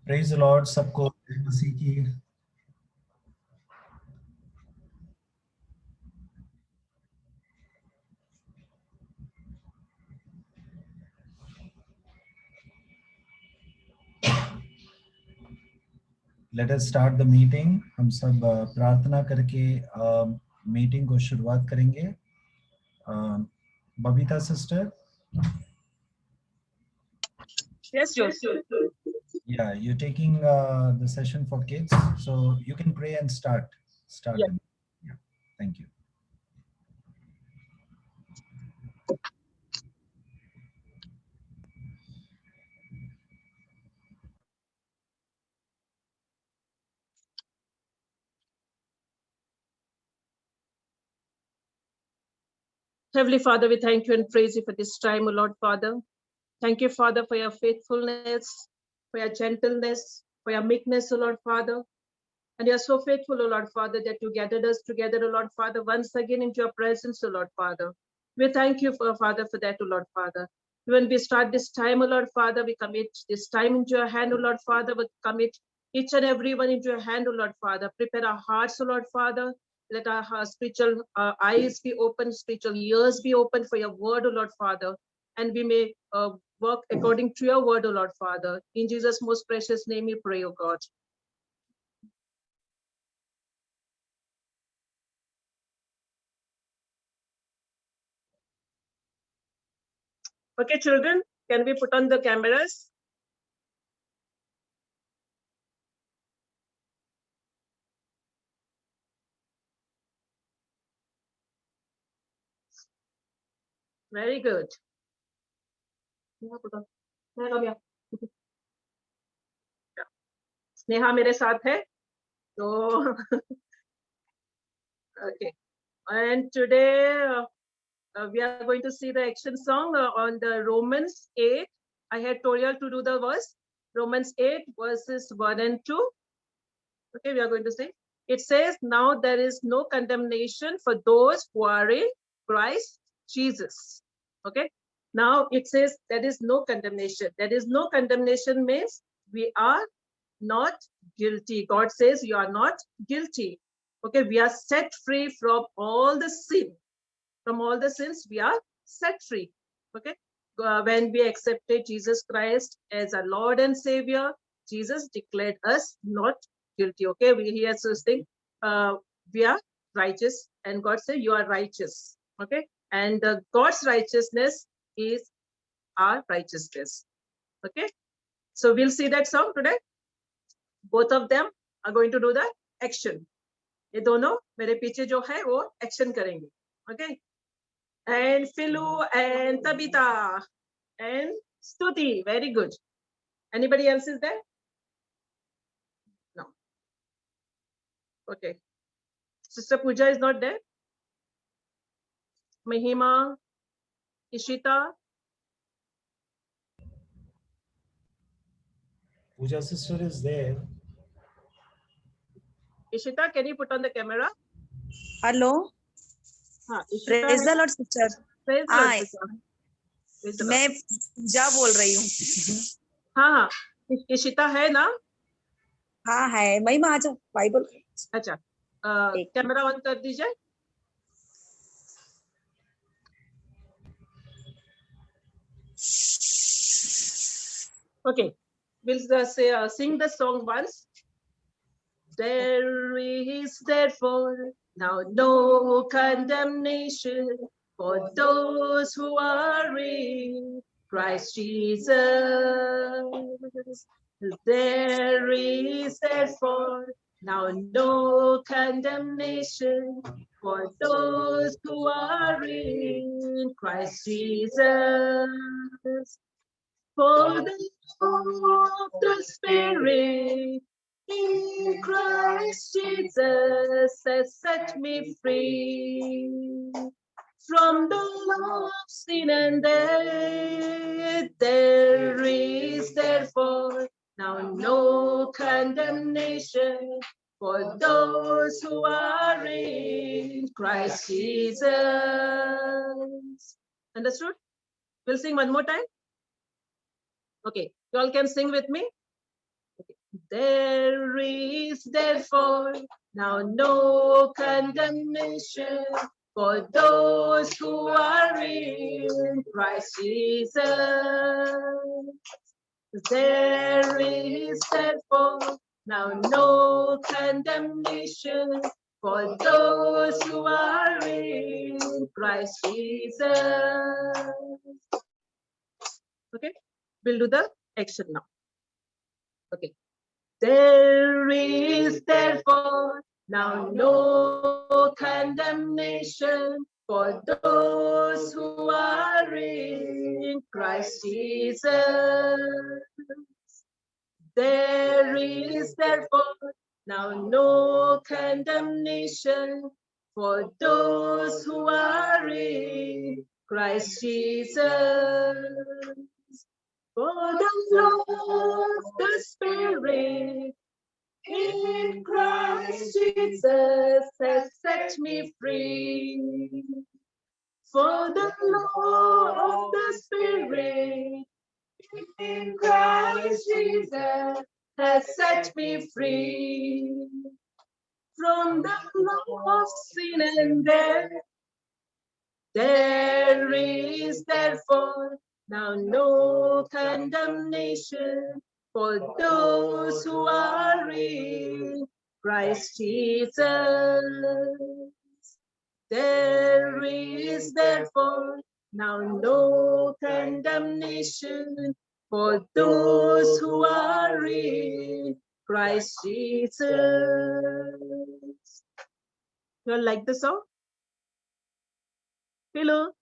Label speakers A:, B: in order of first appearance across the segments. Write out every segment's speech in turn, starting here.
A: Praise the Lord सबको मसीह की let us start the meeting. हम सब प्रार्थना करके मीटिंग को शुरुआत करेंगे। Babita sister,
B: Yes, Joseph.
A: yeah, you're taking the session for kids, so you can pray and start.
B: Yeah.
A: Yeah, thank you.
B: Heavenly Father, we thank you and praise you for this time, O Lord Father. Thank you, Father, for your faithfulness, for your gentleness, for your meekness, O Lord Father. And you are so faithful, O Lord Father, that you gathered us together, O Lord Father, once again into your presence, O Lord Father. We thank you, Father, for that, O Lord Father. When we start this time, O Lord Father, we commit this time into your hand, O Lord Father. We commit each and every one into your hand, O Lord Father. Prepare our hearts, O Lord Father. Let our spiritual eyes be open, spiritual ears be open for your word, O Lord Father. And we may work according to your word, O Lord Father. In Jesus' most precious name we pray, O God. Okay, children, can we put on the cameras? Very good. Sneha मेरे साथ है तो okay, and today we are going to see the action song on the Romans 8. I had told you to do the verse Romans 8 verses 1 and 2. Okay, we are going to see. It says, now there is no condemnation for those who are in Christ Jesus. Okay, now it says there is no condemnation. There is no condemnation means we are not guilty. God says you are not guilty. Okay, we are set free from all the sin. From all the sins, we are set free. Okay, when we accepted Jesus Christ as our Lord and Savior, Jesus declared us not guilty. Okay, we hear this thing, we are righteous, and God said you are righteous. Okay, and God's righteousness is our righteousness. Okay, so we'll see that song today. Both of them are going to do the action. ये दोनों मेरे पीछे जो है वो action करेंगे. Okay, and Philu and Tabitha and Stuti, very good. Anybody else is there? No. Okay, Sister Pooja is not there. Mahima, Ishita.
A: Pooja sister is there.
B: Ishita, can you put on the camera?
C: Hello.
B: हाँ,
C: Praise the Lord, sister.
B: Praise the Lord, sister.
C: मैं पूजा बोल रही हूँ.
B: हाँ हाँ, इशिता है ना?
C: हाँ है. महिमा आ जाओ, बाइबल.
B: अच्छा, कैमरा ऑन कर दीजिए. Okay, we'll say sing the song once. There is therefore now no condemnation for those who are in Christ Jesus. There is therefore now no condemnation for those who are in Christ Jesus. For the law of the Spirit in Christ Jesus has set me free from the law of sin and death. There is therefore now no condemnation for those who are in Christ Jesus. Understood? We'll sing one more time. Okay, you all can sing with me. Okay. There is therefore now no condemnation for those who are in Christ Jesus. There is therefore now no condemnation for those who are in Christ Jesus. Okay, we'll do the action now. Okay. There is therefore now no condemnation for those who are in Christ Jesus. There is therefore now no condemnation for those who are in Christ Jesus. For the Lord, the Spirit in Christ Jesus has set me free. For the law of the Spirit in Christ Jesus has set me free. From the law of sin and death, there is therefore now no condemnation for those who are in Christ Jesus. There is therefore now no condemnation for those who are in Christ Jesus. You all like the song? Hello.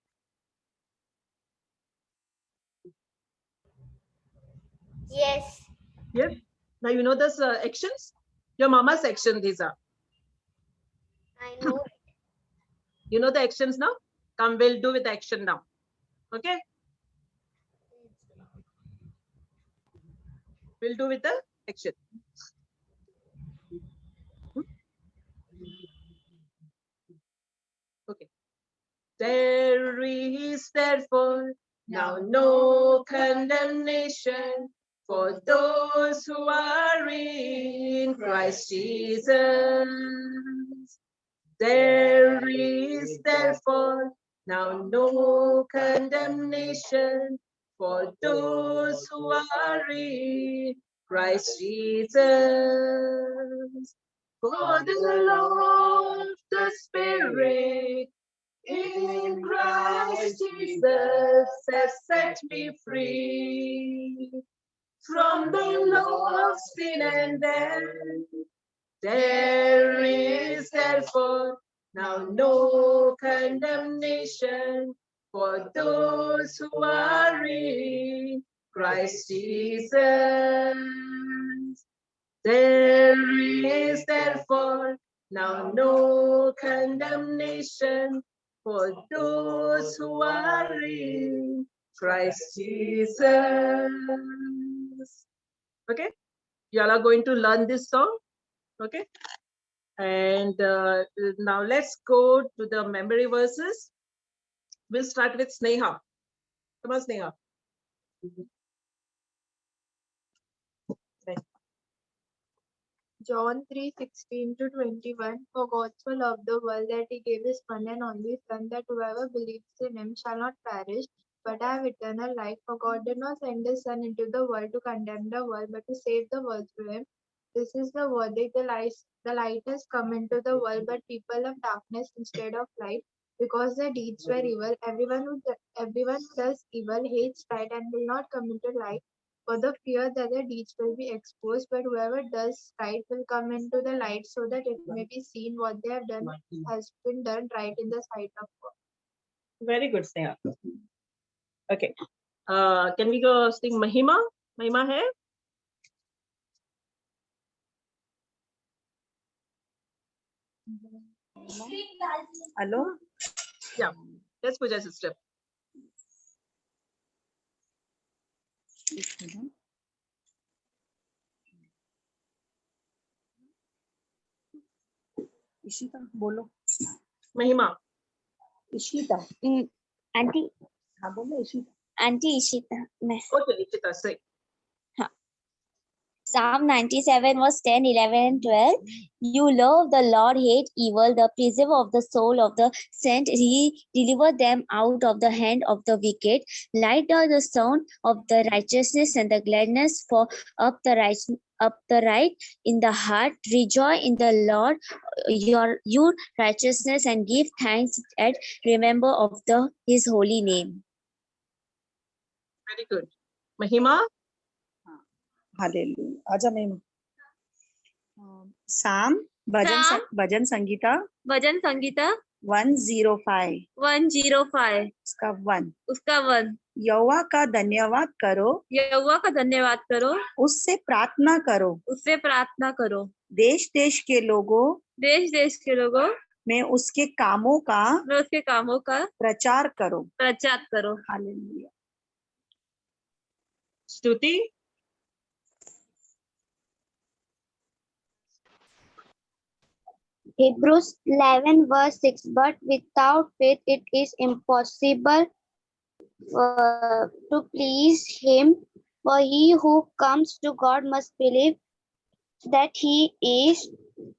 D: Yes.
B: Yes. Now you know this actions. Your mama's action these are.
D: I know.
B: You know the actions now. Come, we'll do with action now. Okay. We'll do with the action. Okay. There is therefore now no condemnation for those who are in Christ Jesus. There is therefore now no condemnation for those who are in Christ Jesus. For the Lord, the Spirit in Christ Jesus has set me free. From the law of sin and death, there is therefore now no condemnation for those who are in Christ Jesus. There is therefore now no condemnation for those who are in Christ Jesus. Okay, you all are going to learn this song. Okay, and now let's go to the memory verses. We'll start with Sneha. Come on, Sneha.
E: John 3:16-21. For God so loved the world that he gave his one and only Son, that whoever believes in him shall not perish, but have eternal life. For God did not send his Son into the world to condemn the world, but to save the world through him. This is the verdict: the light has come into the world, but people love darkness instead of light, because their deeds were evil. Everyone who does evil hates light and will not come into light, for the fear that their deeds will be exposed. But whoever does right will come into the light, so that it may be seen what they have done has been done right in the sight of God.
B: Very good, Sneha. Okay. Can we go sing Mahima? Mahima hai?
C: Hello
B: Yeah. Let's Puja sister.
C: Ishita बोलो
B: Mahima.
C: Ishita
D: aunty
C: हाँ बोलो Ishita
D: aunty Ishita मैं
B: Okay, Ichita, say.
D: Psalm 97 verse 10, 11 and 12. You love the Lord, hate evil, the preserver of the soul of the saint. He delivered them out of the hand of the wicked. Light are the sound of the righteousness and the gladness for up the right in the heart. Rejoice in the Lord your righteousness and give thanks and remember of his holy name.
B: Very good. Mahima?
C: Hallelujah आजा मैं साम
D: Psalm.
C: भजन संगीता
D: भजन संगीता
C: 105
D: 105
C: उसका 1
D: उसका 1।
C: यहोवा का धन्यवाद करो,
D: यहोवा का धन्यवाद करो,
C: उससे प्रार्थना करो,
D: उससे प्रार्थना करो।
C: देश देश के लोगों
D: देश देश के लोगों
C: में उसके कामों का
D: में उसके कामों का
C: प्रचार करो।
D: प्रचार करो।
C: Hallelujah.
B: Stuti?
D: Hebrews 11 verse 6. But without faith it is impossible to please him. For he who comes to God must believe that he is,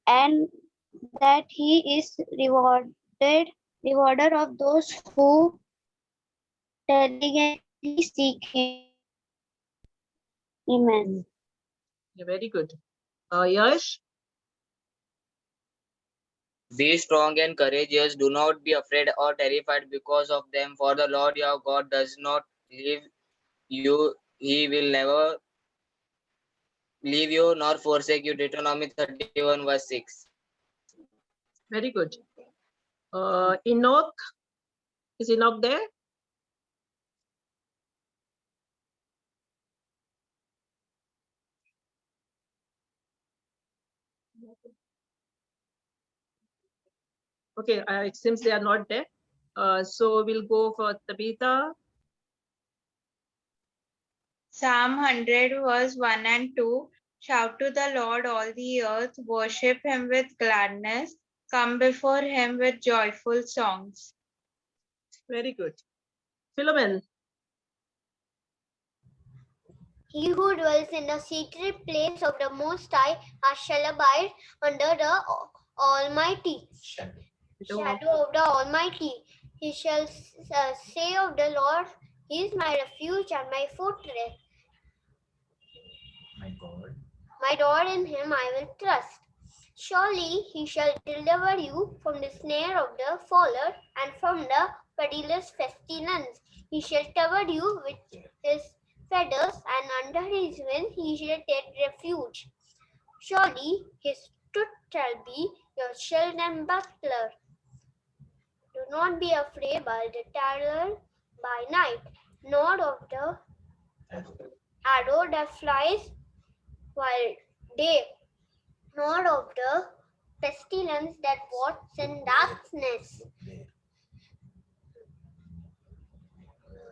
D: and that he is rewarder of those who diligently seek him. Amen.
B: Yeah, very good. Yash?
F: Be strong and courageous. Do not be afraid or terrified because of them. For the Lord your God does not leave you. He will never leave you nor forsake you. Deuteronomy 31 verse 6.
B: Very good. Enoch? Is Enoch there? Okay, it seems they are not there. So we'll go for Tabitha.
E: Psalm 100 verse 1 and 2. Shout to the Lord, all the earth, worship him with gladness, come before him with joyful songs.
B: Very good. Philomen?
D: He who dwells in the secret place of the Most High shall abide under the Almighty. Shadow of the Almighty. He shall say of the Lord, He is my refuge and my fortress.
A: My God.
D: My God, in him I will trust. Surely he shall deliver you from the snare of the fowler and from the perilous pestilence. He shall cover you with his feathers, and under his wings he shall take refuge. Surely his truth shall be your shield and buckler. Do not be afraid by the terror by night, nor of the arrow that flies while day, nor of the pestilence that walks in darkness,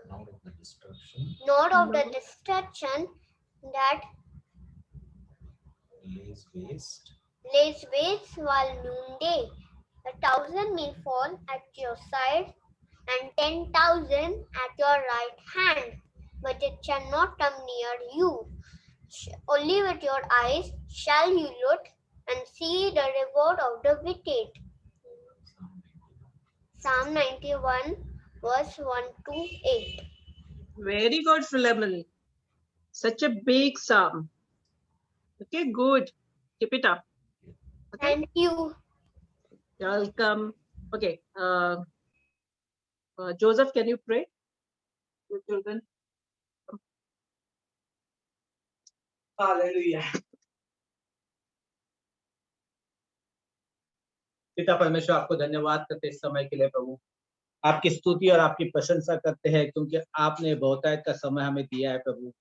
A: Nor of the destruction
D: nor of the destruction that
A: lays waste
D: lays while noonday. 1,000 may fall at your side, and 10,000 at your right hand, but it shall not come near you. Only with your eyes shall you look and see the reward of the wicked. Psalm 91 verse 1 to 8.
B: Very good, Philemon. Such a big psalm. Okay, good. Keep it up. Okay.
D: Thank you.
B: Welcome. Okay. Joseph, can you pray? Your children.
G: Hallelujah. पिता परमेश्वर, आपको धन्यवाद करते इस समय के लिए प्रभु। आपकी स्तुति और आपकी प्रशंसा करते हैं क्योंकि आपने बहुतायत का समय हमें दिया है प्रभु।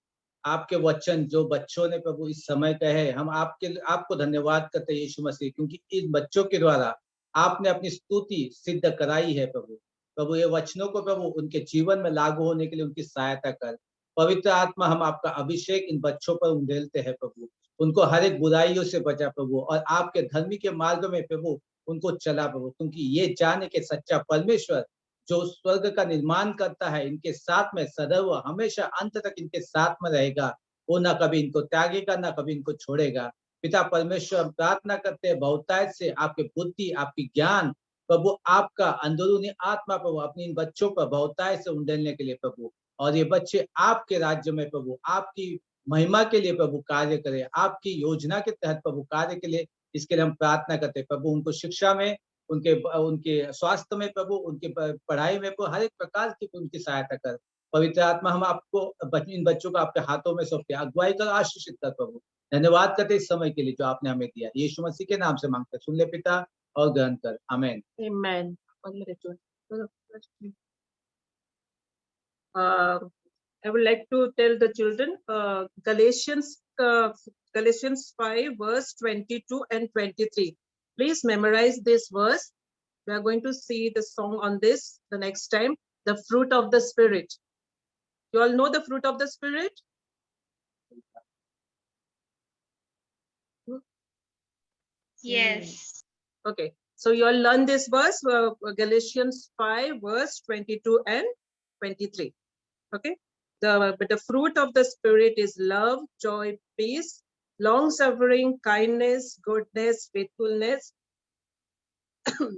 G: आपके वचन जो बच्चों ने प्रभु इस समय कहे, हम आपको धन्यवाद करते हैं यीशु मसीह, क्योंकि इन बच्चों के द्वारा आपने अपनी स्तुति सिद्ध कराई है प्रभु। प्रभु ये वचनों को प्रभु उनके जीवन में लागू होने के लिए उनकी सहायता कर। पवित्र आत्मा, हम आपका अभिषेक इन बच्चों पर उंडेलते हैं प्रभु। उनको हर एक बुराइयों से बचा प्रभु, और आपके धर्मी के मार्ग में प्रभु उनको चला प्रभु, क्योंकि ये जाने के सच्चा परमेश्वर जो स्वर्ग का निर्माण करता है इनके साथ में सदैव हमेशा अंत तक इनके साथ में रहेगा। वो ना कभी इनको त्यागेगा, ना कभी इनको छोड़ेगा। पिता परमेश्वर, हम प्रार्थना करते हैं बहुतायत से आपके बुद्धि, आपकी ज्ञान प्रभु, आपका अंदरूनी आत्मा प्रभु अपने इन बच्चों पर बहुतायत से उंडेलने के लिए प्रभु, और ये बच्चे आपके राज्य में प्रभु आपकी महिमा के लिए प्रभु कार्य करें, आपकी योजना के तहत प्रभु कार्य के लिए, इसके लिए हम प्रार्थना करते हैं प्रभु। उनको शिक्षा में, उनके उनके स्वास्थ्य में प्रभु, उनके पढ़ाई में प्रभु, हर एक प्रकार की उनकी सहायता कर। पवित्र आत्मा, हम आपको इन बच्चों को आपके हाथों में सौंपते, अगुवाई कर, आशीषित कर प्रभु। धन्यवाद करते इस समय के लिए जो आपने हमें दिया। यीशु मसीह के नाम से मांगते, सुन ले पिता और ग्रहण कर, आमेन।
B: Amen. 1 minute. I would like to tell the children Galatians 5 verse 22 and 23. Please memorize this verse. We are going to see the song on this the next time. The fruit of the spirit. You all know the fruit of the spirit?
H: Yes.
B: Okay. So you all learn this verse, Galatians 5 verse 22 and 23. Okay. But the fruit of the spirit is love, joy, peace, long suffering, kindness, goodness, faithfulness,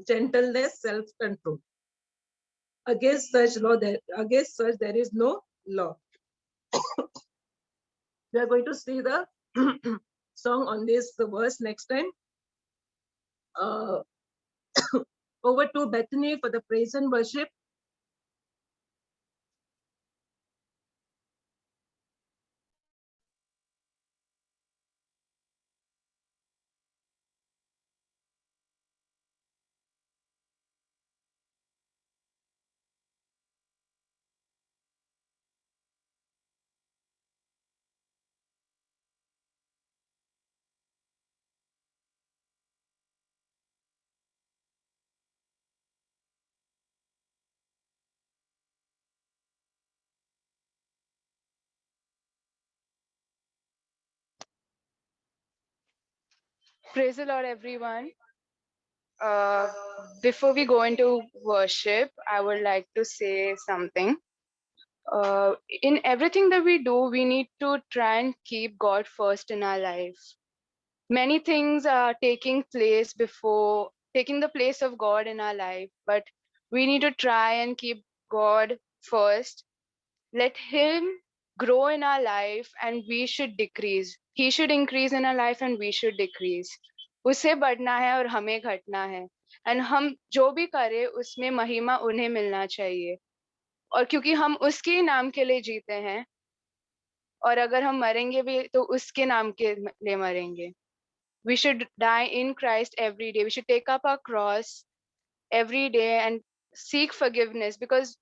B: gentleness, self-control. Against such there is no law. We are going to see the song on this verse next time. Over to Bethany for the praise and worship.
H: Praise the Lord, everyone. Before we go into worship, I would like to say something. In everything that we do, we need to try and keep God first in our life. Many things are taking the place of God in our life, but we need to try and keep God first. Let Him grow in our life and we should decrease. He should increase in our life and we should decrease. उसे बढ़ना है और हमें घटना है, and हम जो भी करें उसमें महिमा उन्हें मिलना चाहिए, और क्योंकि हम उसके नाम के लिए जीते हैं, और अगर हम मरेंगे भी तो उसके नाम के लिए मरेंगे. We should die in Christ every day. We should take up our cross every day and seek forgiveness, because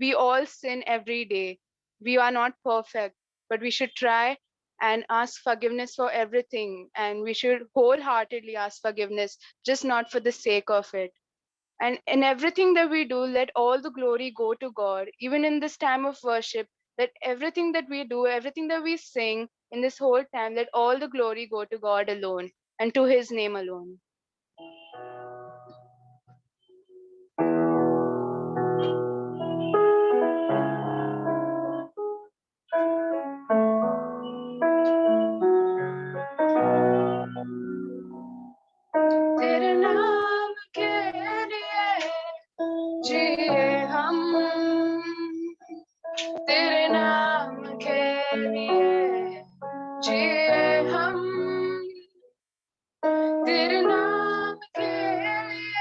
H: we all sin every day. We are not perfect, but we should try and ask forgiveness for everything. And we should wholeheartedly ask forgiveness, just not for the sake of it. And in everything that we do, let all the glory go to God. Even in this time of worship, let everything that we do, everything that we sing in this whole time, let all the glory go to God alone and to His name alone. तेरे नाम के लिए जिए हम, तेरे नाम के लिए जिए हम, तेरे नाम के लिए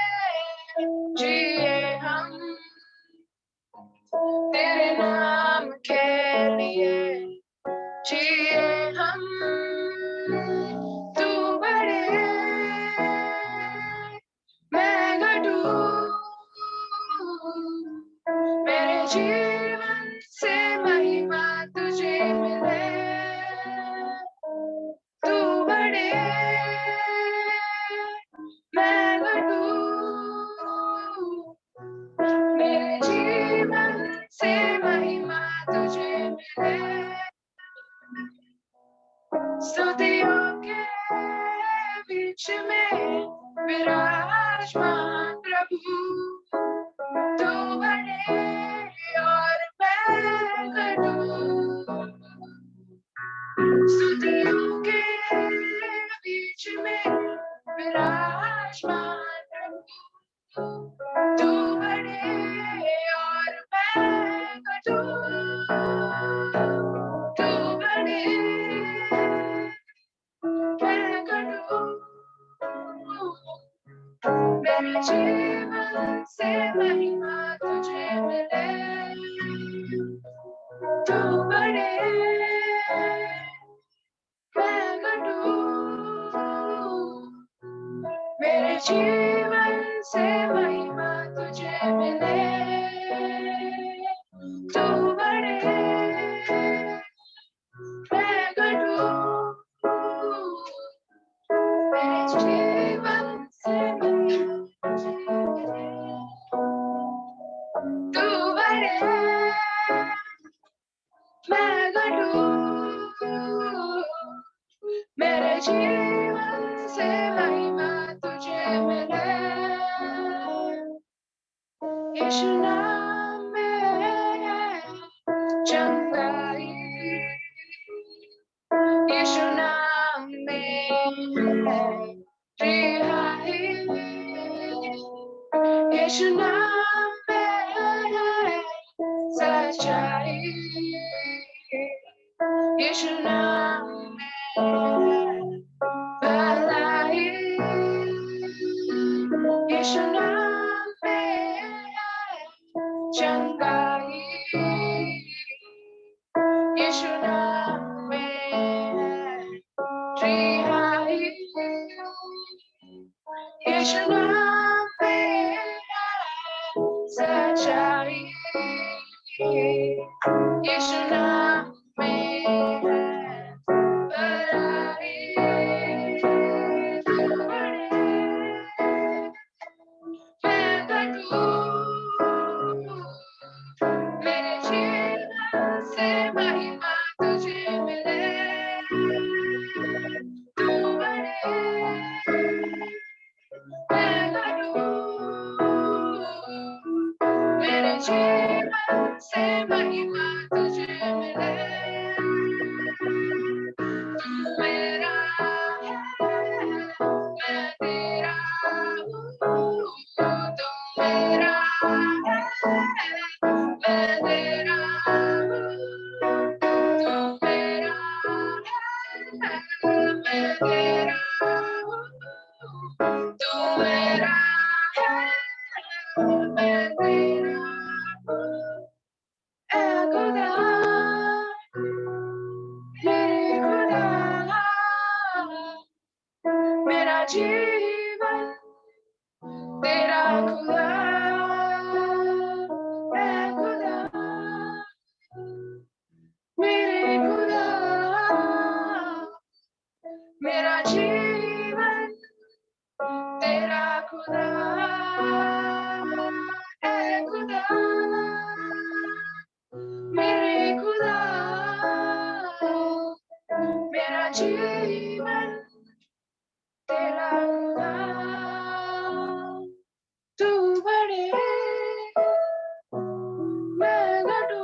H: जिए हम, तेरे नाम के लिए जिए हम. तू बड़े मैं घटूं, मेरे जीवन से महिमा तुझे मिले. तू बड़े मैं घटूं, मेरे जीवन से महिमा तुझे मिले. स्तुतियों के बीच में विराजमान प्रभु, तू बड़े और मैं घटूं.
E: विराजमान प्रभु, तू बड़े और मैं घटू, तू बड़े मैं घटू, मेरे जीवन से महिमा तुझे मिले, तू बड़े मैं घटू, मेरे जीवन से महिमा तुझे मिले, तू बड़े मैं घटू, मेरे जीवन से महिमा तुझे मिले, तू बड़े मैं घटू, मेरे जीवन से महिमा तुझे मिले, यीशु नाम में चंगाई, यीशु नाम में रिहाई, यीशु नाम में सच्चाई, यीशु नाम में भलाई, यीशु नाम में चंगाई, यीशु नाम में रिहाई, यीशु नाम में सच्चाई, यीशु नाम में भलाई, तू बड़े मैं घटू, मेरे जीवन से महिमा तुझे मिले, तू बड़े मैं घटू, मेरे जीवन से महिमा तुझे मिले, तू मेरा है मैं तेरा हूँ, तू मेरा है मैं तेरा हूँ, तू मेरा है मैं तेरा हूँ, तू मेरा है मैं तेरा हूँ, ऐ खुदा मेरे खुदा, मेरा जीवन तेरा खुदा, ऐ खुदा मेरे खुदा, मेरा जीवन तेरा खुदा, ऐ खुदा मेरे खुदा, मेरा जीवन तेरा खुदा, तू बड़े मैं घटू,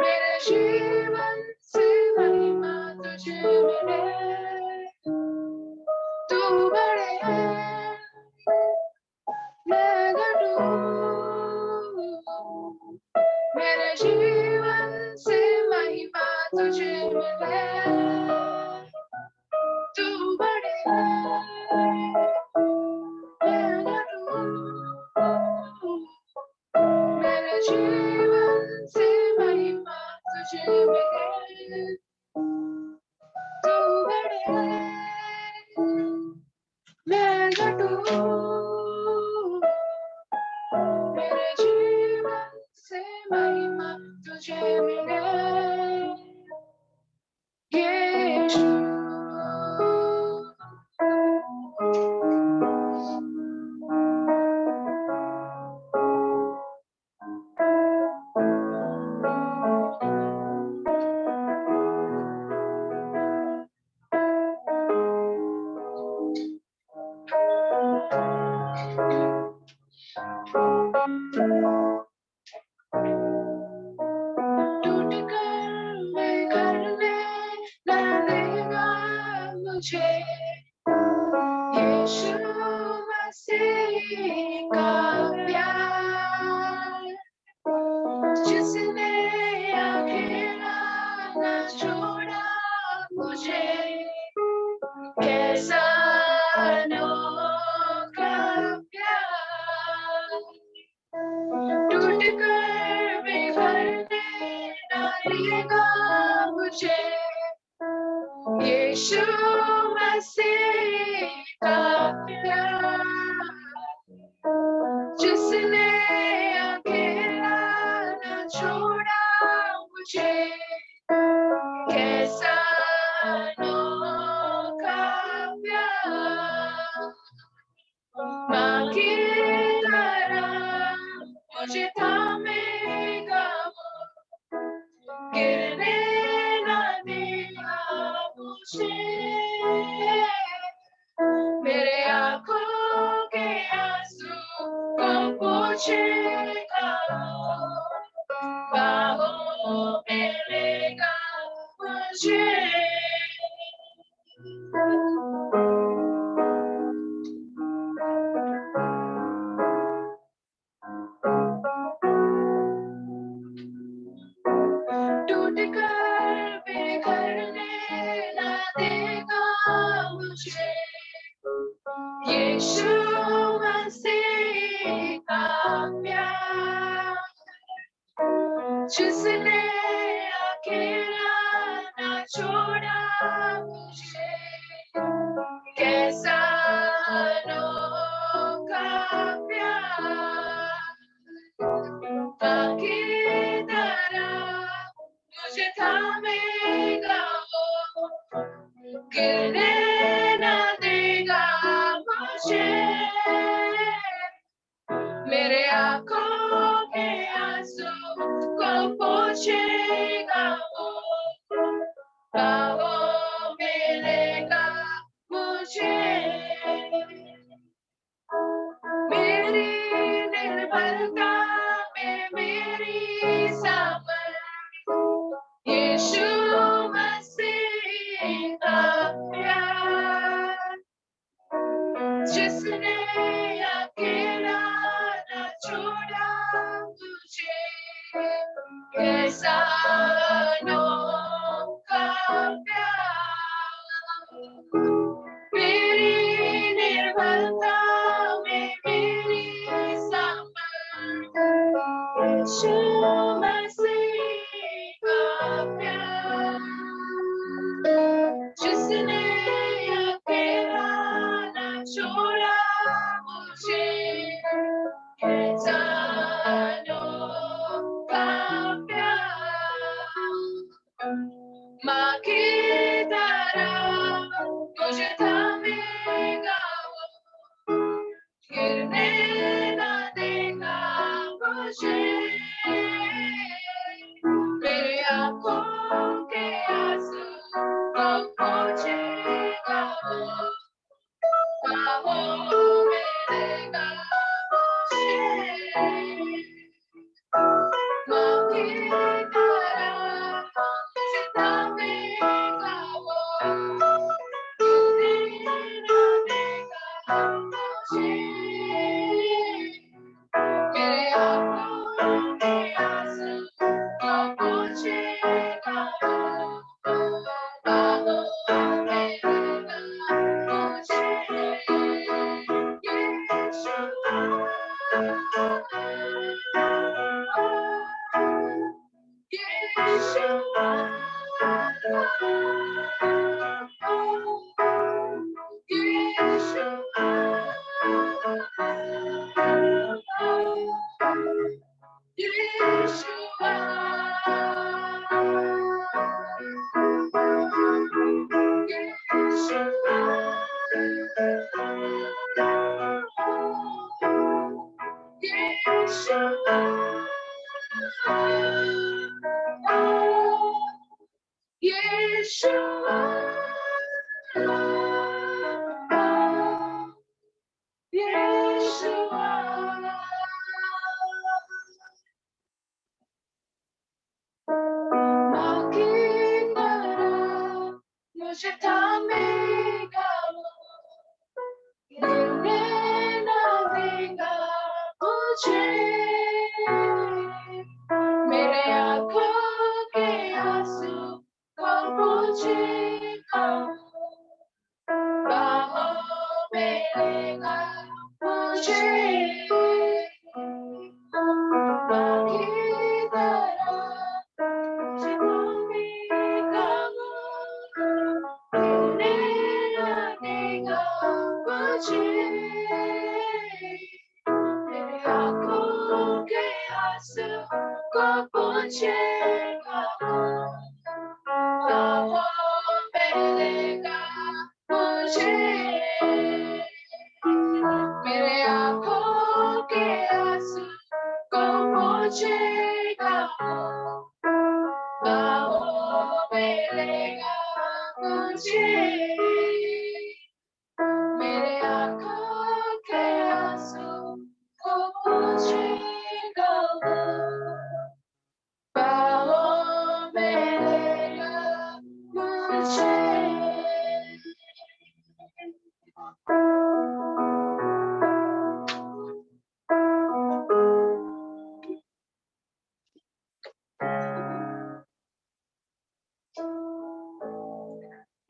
E: मेरे जीवन से महिमा तुझे मिले, तू बड़े मैं घटू, मेरे जीवन से महिमा तुझे मिले, तू बड़े मैं घटू, मेरे जीवन से महिमा तुझे मिले, तू बड़े मैं घटू, मेरे जीवन से महिमा तुझे मिले, यीशु।
H: मुझे यीशु मसीह का प्यार, जिसने अकेला न छोड़ा मुझे, कैसा अनोखा प्यार। टूट कर बिखरने न देगा मुझे यीशु मसीह का प्यार, जिसने अकेला न छोड़ा मुझे, कैसा अनोखा प्यार। माँ की तरह मुझे थामेगा वो, गिरने न देगा मुझे, मेरे आँखों के आंसू को पोंछेगा वो, बाहों में लेगा मुझे। टूट कर बिखरने न देगा मुझे यीशु मसीह का प्यार, जिसने अकेला न छोड़ा मुझे, कैसा अनोखा प्यार। बाकी तरह मुझे थामेगा वो, गिरने न देगा मुझे, मेरे आँखों के आंसू को पोंछेगा वो, बाहों में लेगा मुझे। मेरी निर्बलता में मेरी सामर्थ, यीशु मसीह का प्यार, जिसने अकेला न छोड़ा मुझे, कैसा अनोखा प्यार। मेरी निर्बलता में मेरी सामर्थ, यीशु मसीह का प्यार, जिसने अकेला न छोड़ा मुझे, कैसा अनोखा प्यार। माँ की तरह मुझे थामेगा वो, गिरने न देगा मुझे, मेरे आँखों के आंसू को पोंछेगा वो, बाहों में लेगा मुझे। माँ की तरह मुझे थामेगा वो, गिरने न देगा मुझे, मेरे आँखों के आंसू को पोंछेगा वो, बाहों में लेगा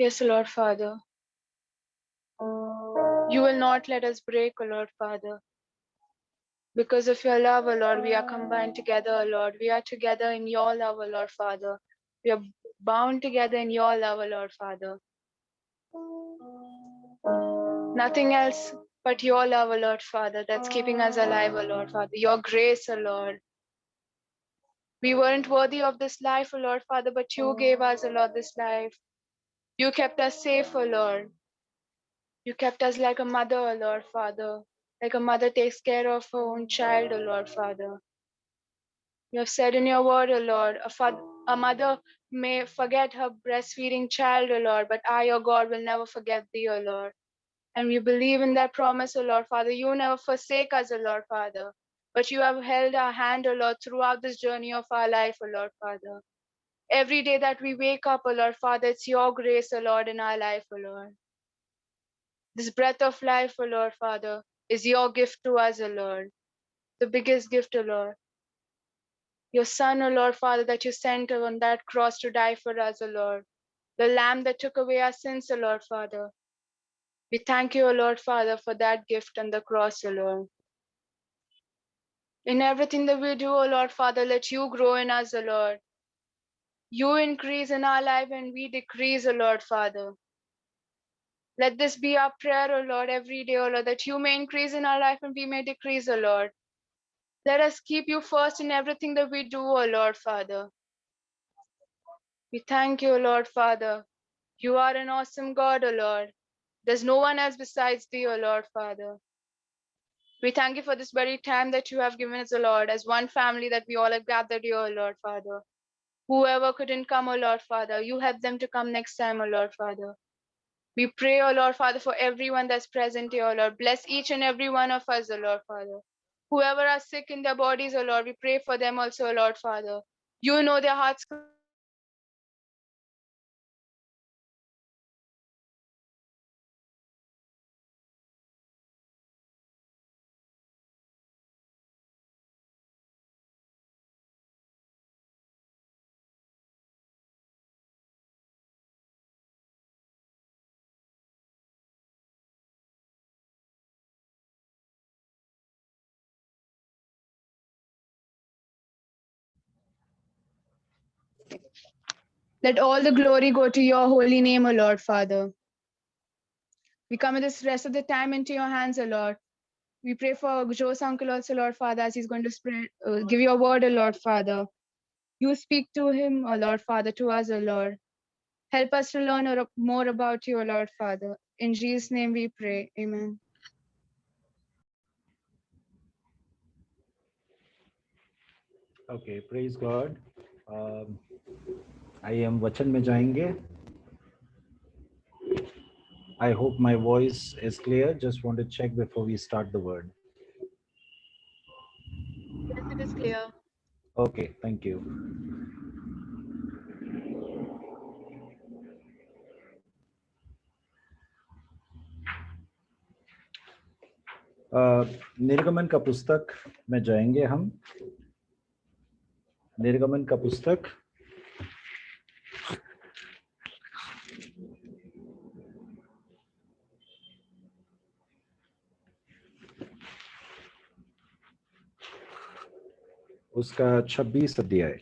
H: Yes, Lord Father. You will not let us break, O Lord Father. Because of your love, O Lord, we are combined together, O Lord. We are together in your love, O Lord Father. We are bound together in your love, O Lord Father. Nothing else but your love, O Lord Father, that's keeping us alive, O Lord Father. Your grace, O Lord. We weren't worthy of this life, O Lord Father, but you gave us, O Lord, this life. You kept us safe, O Lord. You kept us like a mother, O Lord Father. Like a mother takes care of her own child, O Lord Father. You have said in your word, O Lord, a mother may forget her breastfeeding child, O Lord, but I, your God, will never forget thee, O Lord. And we believe in that promise, O Lord Father. You never forsake us, O Lord Father. But you have held our hand, O Lord, throughout this journey of our life, O Lord Father. Every day that we wake up, O Lord Father, it's your grace, O Lord, in our life, O Lord. This breath of life, O Lord Father, is your gift to us, O Lord. The biggest gift, O Lord. Your Son, O Lord Father, that you sent on that cross to die for us, O Lord. The Lamb that took away our sins, O Lord Father. We thank you, O Lord Father, for that gift on the cross, O Lord. In everything that we do, O Lord Father, let you grow in us, O Lord. You increase in our life and we decrease, O Lord Father. Let this be our prayer, O Lord, every day, O Lord, that you may increase in our life and we may decrease, O Lord. Let us keep you first in everything that we do, O Lord Father. We thank you, O Lord Father. You are an awesome God, O Lord. There's no one else besides thee, O Lord Father. We thank you for this very time that you have given us, O Lord, as one family that we all have gathered here, O Lord Father. Whoever couldn't come, O Lord Father, you help them to come next time, O Lord Father. We pray, O Lord Father, for everyone that's present here, O Lord. Bless each and every one of us, O Lord Father. Whoever are sick in their bodies, O Lord, we pray for them also, O Lord Father. You know their hearts. Let all the glory go to your holy name, O Lord Father. We commit this rest of the time into your hands, O Lord. We pray for Joe's uncle also, Lord Father, as he's going to give your word, O Lord Father. You speak to him, O Lord Father, to us, O Lord. Help us to learn more about you, O Lord Father. In Jesus' name we pray. Amen.
A: Okay, praise God. आइए हम वचन में जाएंगे. I hope my voice is clear. Just want to check before we start the word.
E: Yes, it is clear.
A: Okay, thank you. निर्गमन का पुस्तक में जाएंगे हम. निर्गमन का पुस्तक उसका 26 अध्याय।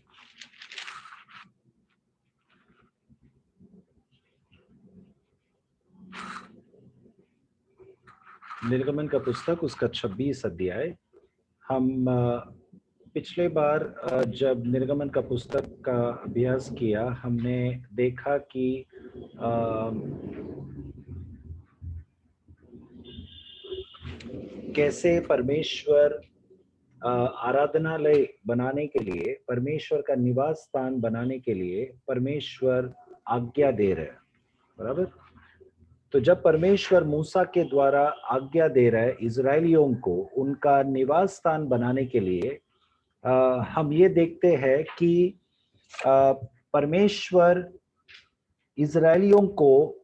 A: निर्गमन का पुस्तक उसका 26 अध्याय। हम पिछले बार जब निर्गमन का पुस्तक का अभ्यास किया, हमने देखा कि कैसे परमेश्वर आराधनालय बनाने के लिए, परमेश्वर का निवास स्थान बनाने के लिए परमेश्वर आज्ञा दे रहे हैं, बराबर। तो जब परमेश्वर मूसा के द्वारा आज्ञा दे रहा है इजरायलियों को उनका निवास स्थान बनाने के लिए, हम ये देखते हैं कि परमेश्वर इजरायलियों को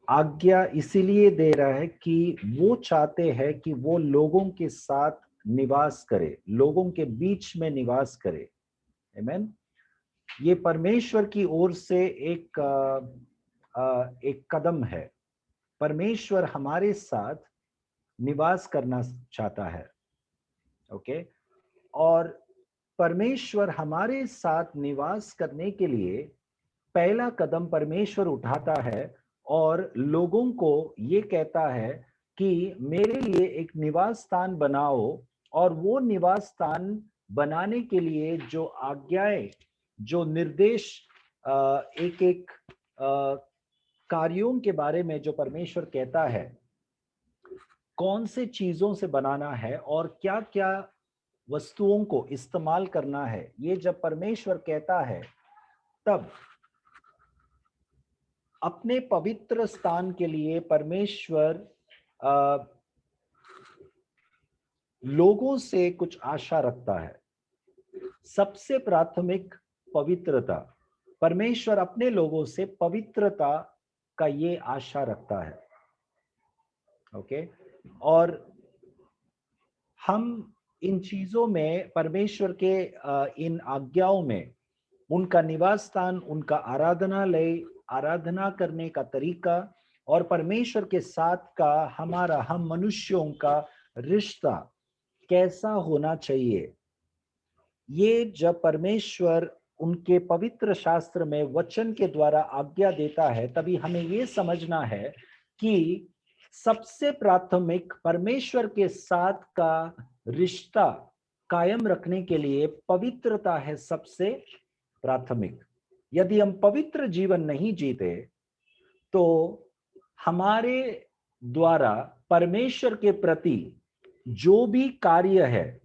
A: आज्ञा इसीलिए दे रहा है कि वो चाहते हैं कि वो लोगों के साथ निवास करे, लोगों के बीच में निवास करे। आमीन। ये परमेश्वर की ओर से एक कदम है। परमेश्वर हमारे साथ निवास करना चाहता है, ओके। और परमेश्वर हमारे साथ निवास करने के लिए पहला कदम परमेश्वर उठाता है और लोगों को ये कहता है कि मेरे लिए एक निवास स्थान बनाओ, और वो निवास स्थान बनाने के लिए जो आज्ञाएं, जो निर्देश, एक एक कार्यों के बारे में जो परमेश्वर कहता है, कौन से चीजों से बनाना है और क्या क्या वस्तुओं को इस्तेमाल करना है, ये जब परमेश्वर कहता है, तब अपने पवित्र स्थान के लिए परमेश्वर लोगों से कुछ आशा रखता है। सबसे प्राथमिक पवित्रता, परमेश्वर अपने लोगों से पवित्रता का ये आशा रखता है, ओके। और हम इन चीजों में, परमेश्वर के इन आज्ञाओं में, उनका निवास स्थान, उनका आराधनालय, आराधना करने का तरीका, और परमेश्वर के साथ का हमारा, हम मनुष्यों का रिश्ता कैसा होना चाहिए, ये जब परमेश्वर उनके पवित्र शास्त्र में वचन के द्वारा आज्ञा देता है, तभी हमें ये समझना है कि सबसे प्राथमिक परमेश्वर के साथ का रिश्ता कायम रखने के लिए पवित्रता है सबसे प्राथमिक। यदि हम पवित्र जीवन नहीं जीते तो हमारे द्वारा परमेश्वर के प्रति जो भी कार्य है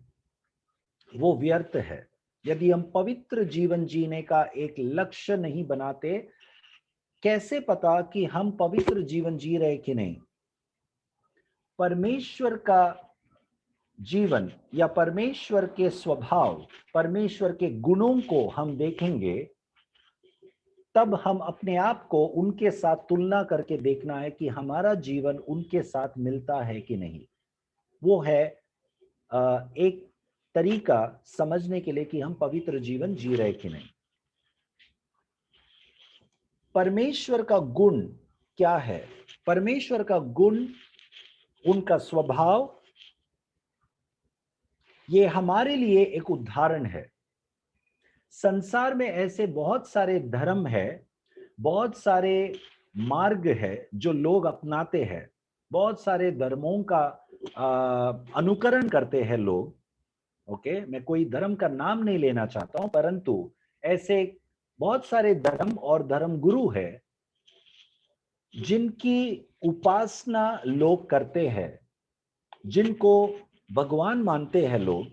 A: वो व्यर्थ है। यदि हम पवित्र जीवन जीने का एक लक्ष्य नहीं बनाते, कैसे पता कि हम पवित्र जीवन जी रहे कि नहीं? परमेश्वर का जीवन या परमेश्वर के स्वभाव, परमेश्वर के गुणों को हम देखेंगे, तब हम अपने आप को उनके साथ तुलना करके देखना है कि हमारा जीवन उनके साथ मिलता है कि नहीं। वो है एक तरीका समझने के लिए कि हम पवित्र जीवन जी रहे कि नहीं। परमेश्वर का गुण क्या है? परमेश्वर का गुण, उनका स्वभाव, ये हमारे लिए एक उदाहरण है। संसार में ऐसे बहुत सारे धर्म है, बहुत सारे मार्ग है जो लोग अपनाते हैं, बहुत सारे धर्मों का अनुकरण करते हैं लोग, ओके। मैं कोई धर्म का नाम नहीं लेना चाहता हूं, परंतु ऐसे बहुत सारे धर्म और धर्म गुरु है जिनकी उपासना लोग करते हैं, जिनको भगवान मानते हैं लोग,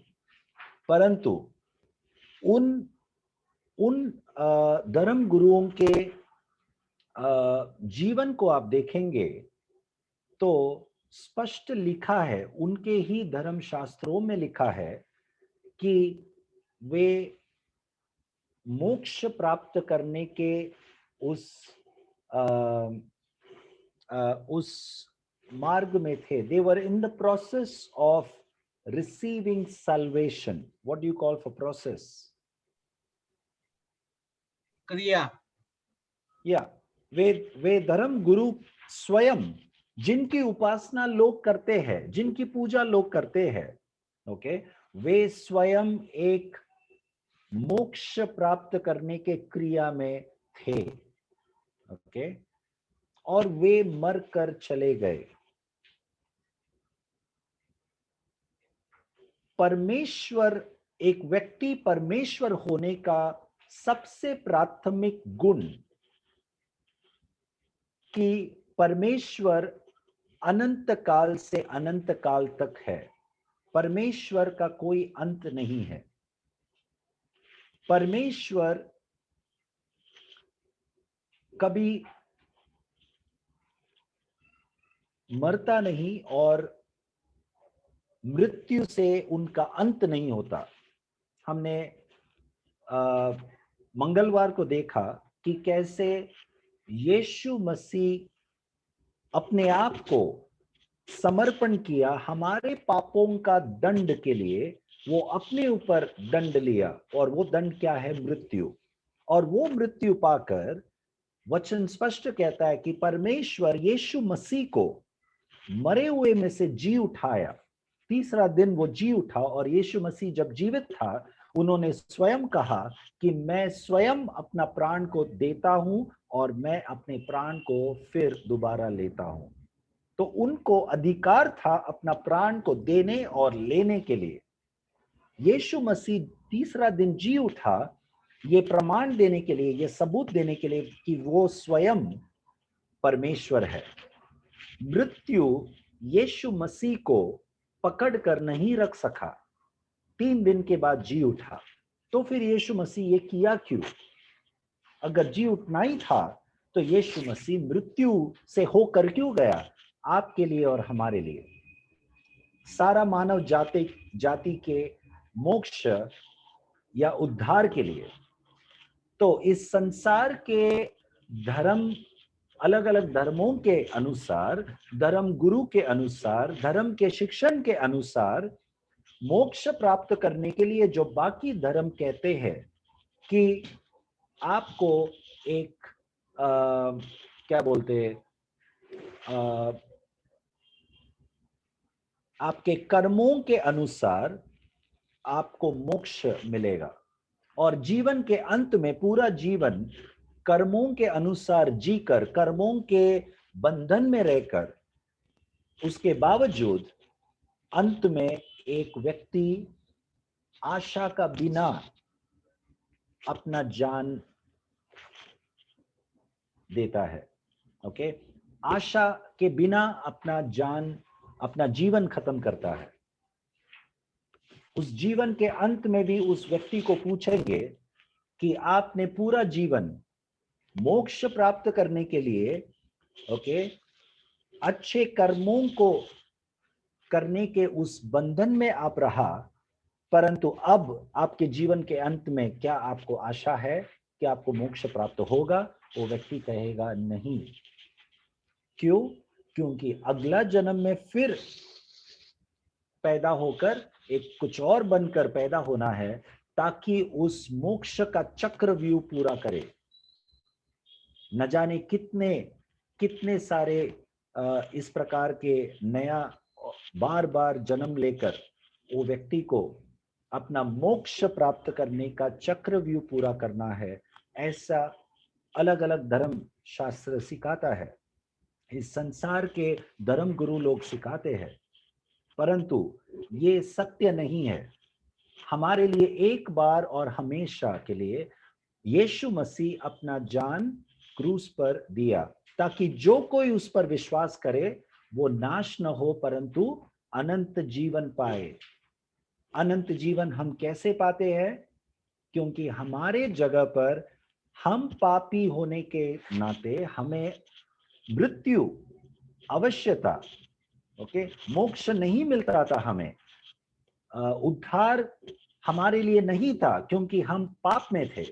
A: परंतु उन धर्म गुरुओं के जीवन को आप देखेंगे तो स्पष्ट लिखा है, उनके ही धर्म शास्त्रों में लिखा है कि वे मोक्ष प्राप्त करने के उस मार्ग में थे। They were in the process of receiving salvation. What do you call for process?
G: क्रिया।
A: या वे धर्म गुरु स्वयं, जिनकी उपासना लोग करते हैं, जिनकी पूजा लोग करते हैं, ओके, वे स्वयं एक मोक्ष प्राप्त करने के क्रिया में थे, ओके, और वे मर कर चले गए। परमेश्वर, एक व्यक्ति परमेश्वर होने का सबसे प्राथमिक गुण कि परमेश्वर अनंत काल से अनंत काल तक है। परमेश्वर का कोई अंत नहीं है। परमेश्वर कभी मरता नहीं और मृत्यु से उनका अंत नहीं होता। हमने मंगलवार को देखा कि कैसे यीशु मसीह अपने आप को समर्पण किया हमारे पापों का दंड के लिए। वो अपने ऊपर दंड लिया, और वो दंड क्या है? मृत्यु। और वो मृत्यु पाकर वचन स्पष्ट कहता है कि परमेश्वर यीशु मसीह को मरे हुए में से जी उठाया। तीसरा दिन वो जी उठा, और यीशु मसीह जब जीवित था उन्होंने स्वयं कहा कि मैं स्वयं अपना प्राण को देता हूं और मैं अपने प्राण को फिर दोबारा लेता हूं। तो उनको अधिकार था अपना प्राण को देने और लेने के लिए। यीशु मसीह तीसरा दिन जी उठा, ये प्रमाण देने के लिए, ये सबूत देने के लिए कि वो स्वयं परमेश्वर है। मृत्यु यीशु मसीह को पकड़ कर नहीं रख सका, 3 दिन के बाद जी उठा। तो फिर यीशु मसीह ये किया क्यों? अगर जी उठना ही था तो यीशु मसीह मृत्यु से होकर क्यों गया? आपके लिए और हमारे लिए, सारा मानव जाति के मोक्ष या उद्धार के लिए। तो इस संसार के धर्म, अलग अलग धर्मों के अनुसार, धर्म गुरु के अनुसार, धर्म के शिक्षण के अनुसार मोक्ष प्राप्त करने के लिए जो बाकी धर्म कहते हैं कि आपको एक क्या बोलते हैं, आपके कर्मों के अनुसार आपको मोक्ष मिलेगा, और जीवन के अंत में पूरा जीवन कर्मों के अनुसार जीकर, कर्मों के बंधन में रहकर, उसके बावजूद अंत में एक व्यक्ति आशा का बिना अपना जान देता है। ओके, आशा के बिना अपना जीवन खत्म करता है। उस जीवन के अंत में भी उस व्यक्ति को पूछेंगे कि आपने पूरा जीवन मोक्ष प्राप्त करने के लिए, ओके, अच्छे कर्मों को करने के उस बंधन में आप रहा, परंतु अब आपके जीवन के अंत में क्या आपको आशा है कि आपको मोक्ष प्राप्त होगा? वो व्यक्ति कहेगा नहीं। क्यों? क्योंकि अगला जन्म में फिर पैदा होकर एक कुछ और बनकर पैदा होना है, ताकि उस मोक्ष का चक्रव्यूह पूरा करे। न जाने कितने सारे इस प्रकार के नया बार बार जन्म लेकर वो व्यक्ति को अपना मोक्ष प्राप्त करने का चक्रव्यूह पूरा करना है। ऐसा अलग अलग धर्म शास्त्र सिखाता है, इस संसार के धर्म गुरु लोग सिखाते हैं, परंतु ये सत्य नहीं है। हमारे लिए एक बार और हमेशा के लिए यीशु मसीह अपना जान क्रूस पर दिया, ताकि जो कोई उस पर विश्वास करे वो नाश न हो परंतु अनंत जीवन पाए। अनंत जीवन हम कैसे पाते हैं? क्योंकि हमारे जगह पर हम पापी होने के नाते हमें मृत्यु अवश्य था। ओके, मोक्ष नहीं मिलता था हमें, उद्धार हमारे लिए नहीं था क्योंकि हम पाप में थे,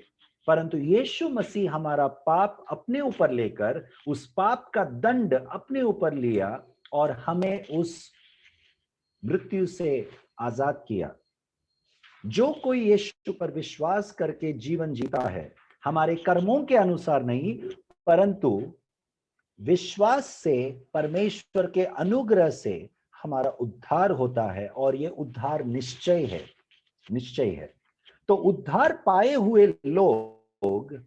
A: परंतु यीशु मसीह हमारा पाप अपने ऊपर लेकर उस पाप का दंड अपने ऊपर लिया और हमें उस मृत्यु से आजाद किया। जो कोई यीशु पर विश्वास करके जीवन जीता है, हमारे कर्मों के अनुसार नहीं, परंतु विश्वास से, परमेश्वर के अनुग्रह से हमारा उद्धार होता है, और ये उद्धार निश्चय है। तो उद्धार पाए हुए लोग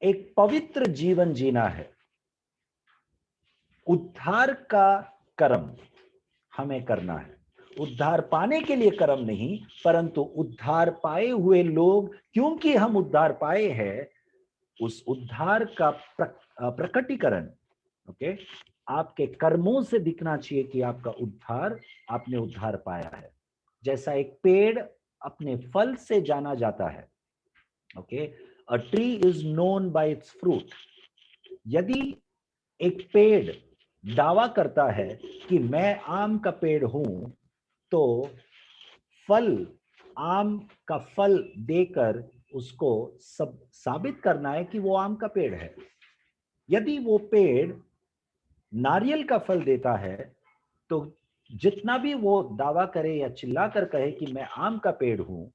A: एक पवित्र जीवन जीना है। उद्धार का कर्म हमें करना है। उद्धार पाने के लिए कर्म नहीं, परंतु उद्धार पाए हुए लोग, क्योंकि हम उद्धार पाए हैं, उस उद्धार का प्रकटीकरण ओके आपके कर्मों से दिखना चाहिए कि आपका उद्धार, आपने उद्धार पाया है। जैसा एक पेड़ अपने फल से जाना जाता है। Okay, a tree is known by it's fruit. यदि एक पेड़ दावा करता है कि मैं आम का पेड़ हूं, तो फल, आम का फल देकर उसको सब साबित करना है कि वो आम का पेड़ है। यदि वो पेड़ नारियल का फल देता है, तो जितना भी वो दावा करे या चिल्लाकर कहे कि मैं आम का पेड़ हूं,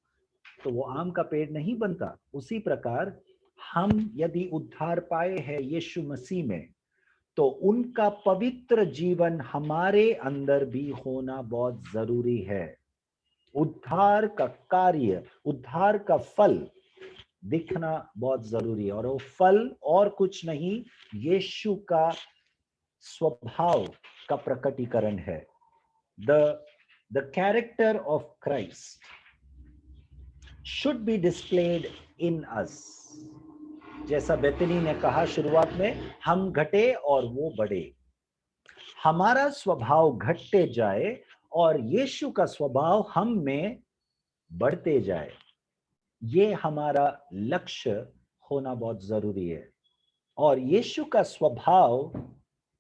A: तो वो आम का पेड़ नहीं बनता। उसी प्रकार हम यदि उद्धार पाए हैं यीशु मसीह में, तो उनका पवित्र जीवन हमारे अंदर भी होना बहुत जरूरी है। उद्धार का कार्य, उद्धार का फल दिखना बहुत जरूरी है, और वो फल और कुछ नहीं, यीशु का स्वभाव का प्रकटीकरण है। The character of Christ should be displayed in us. जैसा बेतनी ने कहा शुरुआत में, हम घटे और वो बढ़े। हमारा स्वभाव घटते जाए और यीशु का स्वभाव हम में बढ़ते जाए। ये हमारा लक्ष्य होना बहुत जरूरी है। और यीशु का स्वभाव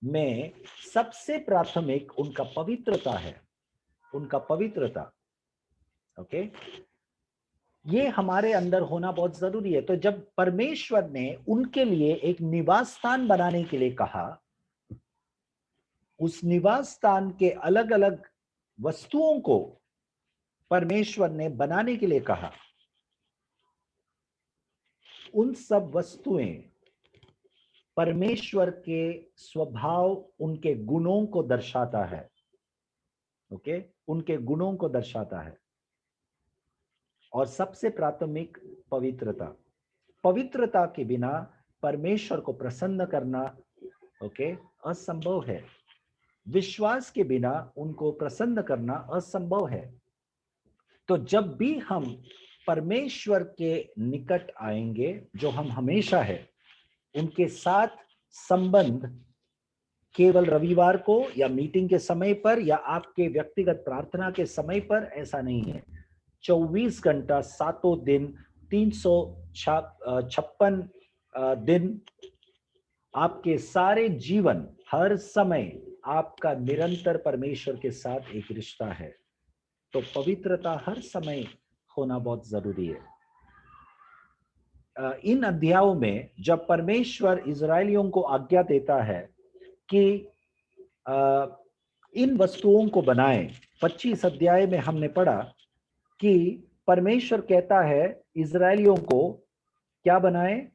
A: में सबसे प्राथमिक उनका पवित्रता है, उनका पवित्रता। ओके, ये हमारे अंदर होना बहुत जरूरी है। तो जब परमेश्वर ने उनके लिए एक निवास स्थान बनाने के लिए कहा, उस निवास स्थान के अलग अलग वस्तुओं को परमेश्वर ने बनाने के लिए कहा। उन सब वस्तुएं परमेश्वर के स्वभाव, उनके गुणों को दर्शाता है। ओके, उनके गुणों को दर्शाता है। और सबसे प्राथमिक पवित्रता। पवित्रता के बिना परमेश्वर को प्रसन्न करना ओके असंभव है। विश्वास के बिना उनको प्रसन्न करना असंभव है। तो जब भी हम परमेश्वर के निकट आएंगे, जो हम हमेशा है, उनके साथ संबंध केवल रविवार को या मीटिंग के समय पर या आपके व्यक्तिगत प्रार्थना के समय पर, ऐसा नहीं है। 24 घंटा 7 दिन 356 दिन, आपके सारे जीवन, हर समय आपका निरंतर परमेश्वर के साथ एक रिश्ता है। तो पवित्रता हर समय होना बहुत जरूरी है। इन अध्यायों में जब परमेश्वर इजरायलियों को आज्ञा देता है कि इन वस्तुओं को बनाएं, 25 अध्याय में हमने पढ़ा कि परमेश्वर कहता है इजरायलियों को क्या बनाए,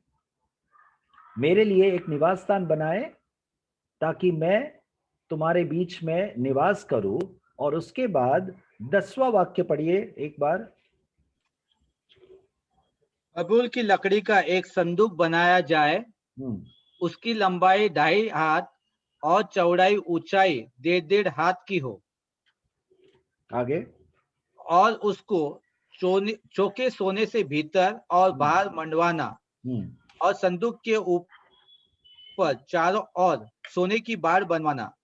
A: मेरे लिए एक निवास स्थान बनाए ताकि मैं तुम्हारे बीच में निवास करूं। और उसके बाद 10वां वाक्य पढ़िए एक बार।
G: बबूल की लकड़ी का एक संदूक बनाया जाए, उसकी लंबाई 2.5 हाथ और चौड़ाई ऊंचाई 1.5 हाथ की हो।
A: आगे,
G: और उसको चौके सोने से भीतर और बाहर मंडवाना, और संदूक के ऊपर चारों ओर सोने की बाड़ बनवाना,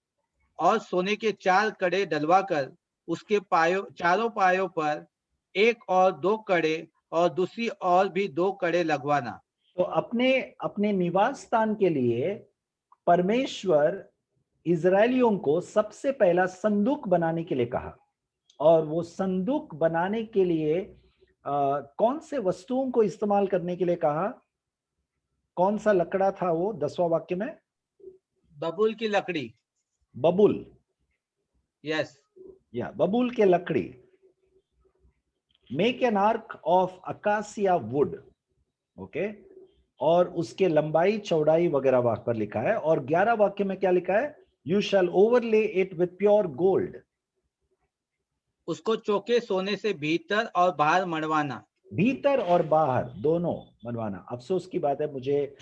G: और सोने के 4 कड़े डलवाकर उसके चारों पायों पर 1 और 2 कड़े और दूसरी ओर भी 2 कड़े लगवाना।
A: तो अपने निवास स्थान के लिए परमेश्वर इजरायलियों को सबसे पहला संदूक बनाने के लिए कहा। और वो संदूक बनाने के लिए कौन से वस्तुओं को इस्तेमाल करने के लिए कहा? कौन सा लकड़ा था वो 10वां वाक्य में?
G: बबूल की लकड़ी।
A: बबूल,
G: यस,
A: या बबूल के लकड़ी। Make an arc of acacia would. Okay, और उसके लंबाई चौड़ाई वगैरह वहां पर लिखा है। और 11 वाक्य में क्या लिखा है? You shall overlay it with pure gold.
G: उसको चौके सोने से भीतर और बाहर मढ़वाना।
A: भीतर और बाहर दोनों मनवाना। अफसोस की बात है, मुझे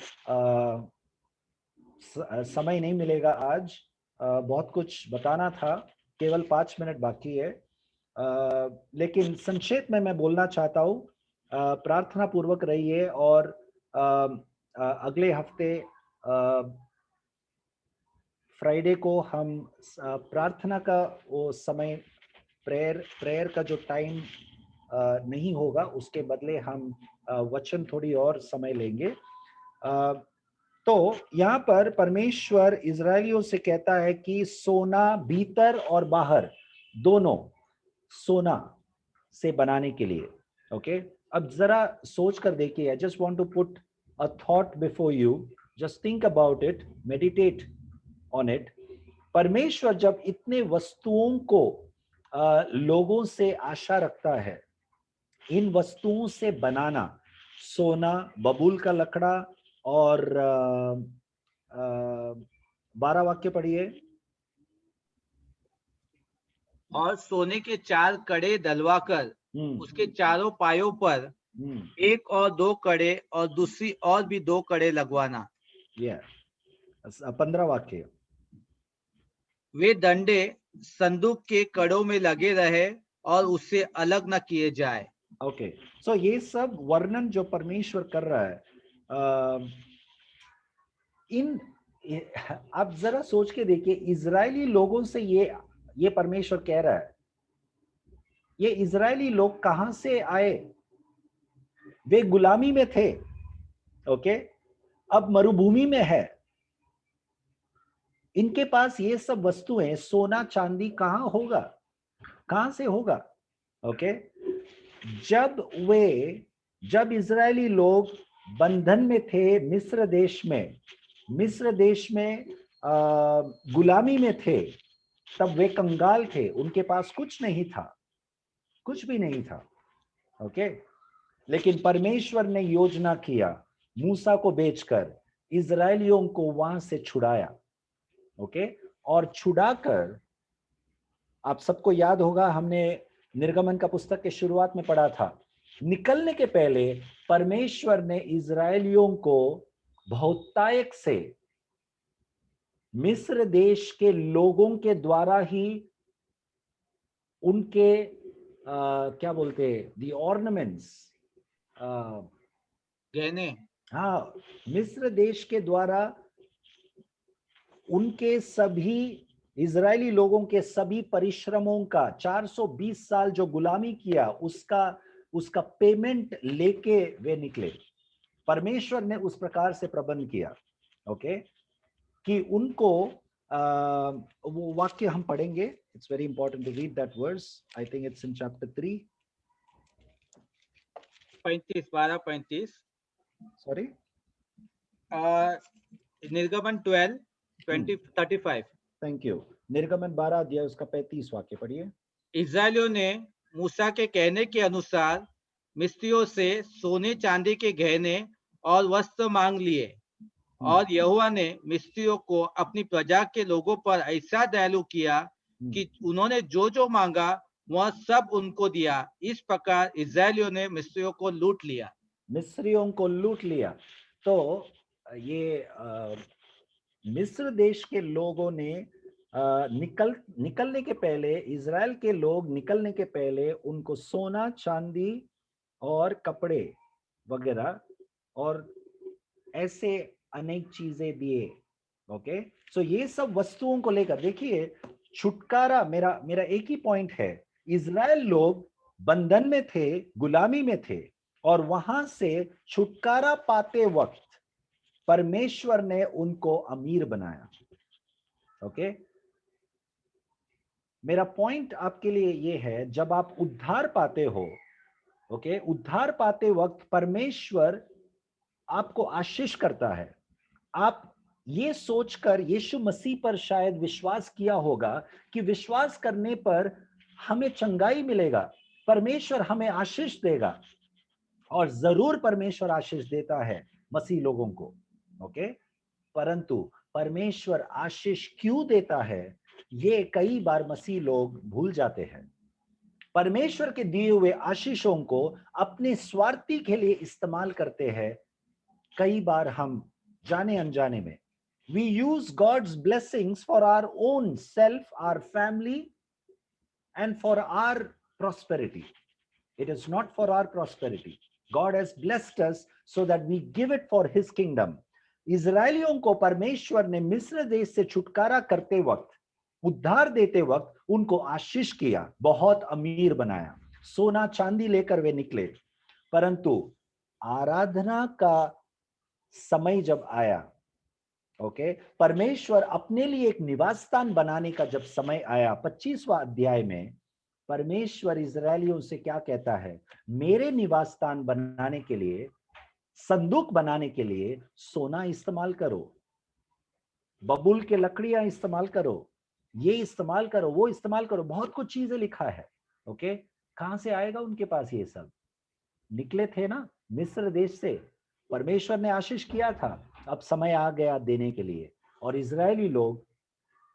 A: समय नहीं मिलेगा आज। बहुत कुछ बताना था, केवल 5 मिनट बाकी है। लेकिन संक्षेप में मैं बोलना चाहता हूँ, प्रार्थना पूर्वक रहिए और अगले हफ्ते फ्राइडे को हम प्रार्थना का वो समय, प्रेयर का जो टाइम नहीं होगा, उसके बदले हम वचन थोड़ी और समय लेंगे। तो यहाँ पर परमेश्वर इजरायलियों से कहता है कि सोना भीतर और बाहर दोनों सोना से बनाने के लिए। ओके, अब जरा सोच कर देखिए। I just want to put a thought before you, just think about it, meditate on it. परमेश्वर जब इतने वस्तुओं को लोगों से आशा रखता है, इन वस्तुओं से बनाना, सोना, बबूल का लकड़ा और 12 वाक्य पढ़िए।
G: और सोने के 4 कड़े डलवाकर उसके चारों पायों पर 1 और 2 कड़े और दूसरी और भी 2 कड़े लगवाना।
A: 15 वाक्य।
G: वे डंडे संदूक के कड़ों में लगे रहे और उससे अलग न किए जाए।
A: ओके, सो ये सब वर्णन जो परमेश्वर कर रहा है, आप जरा सोच के देखिए, इजरायली लोगों से ये परमेश्वर कह रहा है। ये इजरायली लोग कहां से आए? वे गुलामी में थे। ओके, अब मरुभूमि में है, इनके पास ये सब वस्तुएं, सोना चांदी कहां होगा, कहां से होगा? ओके, जब इजरायली लोग बंधन में थे, मिस्र देश में गुलामी में थे, तब वे कंगाल थे, उनके पास कुछ नहीं था, कुछ भी नहीं था। ओके, लेकिन परमेश्वर ने योजना किया, मूसा को बेचकर इजरायलियों को वहां से छुड़ाया। ओके, और छुड़ाकर, आप सबको याद होगा, हमने निर्गमन का पुस्तक के शुरुआत में पढ़ा था, निकलने के पहले परमेश्वर ने इजरायलियों को बहुतायत से मिस्र देश के लोगों के द्वारा ही उनके क्या बोलते हैं, दी ऑर्नामेंट्स,
G: गहने,
A: हाँ, मिस्र देश के द्वारा उनके सभी इजरायली लोगों के सभी परिश्रमों का, 420 साल जो गुलामी किया, उसका पेमेंट लेके वे निकले। परमेश्वर ने उस प्रकार से प्रबंध किया। ओके, कि उनको वो वाक्य हम पढ़ेंगे। It's very important to read that verse. I think it's in chapter 3,
G: 12-35।
A: Sorry,
G: निर्गमन 12:35।
A: Thank you. निर्गमन 12 अध्याय उसका 35 वाक्य पढ़िए।
G: इस्राएलियों ने मूसा के कहने के अनुसार मिस्रियों से सोने चांदी के गहने और वस्त्र मांग लिए, और यहोवा ने मिस्रियों को अपनी प्रजा के लोगों पर ऐसा दयालु किया कि उन्होंने जो जो मांगा वह सब उनको दिया। इस प्रकार इस्राएलियों ने मिस्रियों को लूट लिया।
A: मिस्रियों को लूट लिया। तो ये मिस्र देश के लोगों ने निकलने के पहले, इजराइल के लोग निकलने के पहले उनको सोना चांदी और कपड़े वगैरह और ऐसे अनेक चीजें दिए। ओके, सो ये सब वस्तुओं को लेकर देखिए, छुटकारा, मेरा एक ही पॉइंट है, इजराइल लोग बंधन में थे, गुलामी में थे, और वहां से छुटकारा पाते वक्त परमेश्वर ने उनको अमीर बनाया। ओके, मेरा पॉइंट आपके लिए ये है, जब आप उद्धार पाते हो, ओके, उद्धार पाते वक्त परमेश्वर आपको आशीष करता है। आप ये सोचकर यीशु मसीह पर शायद विश्वास किया होगा कि विश्वास करने पर हमें चंगाई मिलेगा, परमेश्वर हमें आशीष देगा, और जरूर परमेश्वर आशीष देता है मसीह लोगों को। ओके, परंतु परमेश्वर आशीष क्यों देता है, ये कई बार मसीह लोग भूल जाते हैं। परमेश्वर के दिए हुए आशीषों को अपने स्वार्थी के लिए इस्तेमाल करते हैं। कई बार हम जाने अनजाने में we use God's blessings for our own self, our family, and for our prosperity. It is not for our prosperity. God has blessed us so that we give it for his kingdom. इजरायलियों को परमेश्वर ने मिस्र देश से छुटकारा करते वक्त, उद्धार देते वक्त उनको आशीष किया, बहुत अमीर बनाया, सोना चांदी लेकर वे निकले। परंतु आराधना का समय जब आया, ओके, परमेश्वर अपने लिए एक निवास स्थान बनाने का जब समय आया, 25वां अध्याय में परमेश्वर इजरायलियों से क्या कहता है? मेरे निवास स्थान बनाने के लिए, संदूक बनाने के लिए सोना इस्तेमाल करो, बबूल के लकड़ियां इस्तेमाल करो, ये इस्तेमाल करो, वो इस्तेमाल करो, बहुत कुछ चीजें लिखा है। ओके, कहां से आएगा उनके पास? ये सब निकले थे ना मिस्र देश से, परमेश्वर ने आशीष किया था, अब समय आ गया देने के लिए। और इजरायली लोग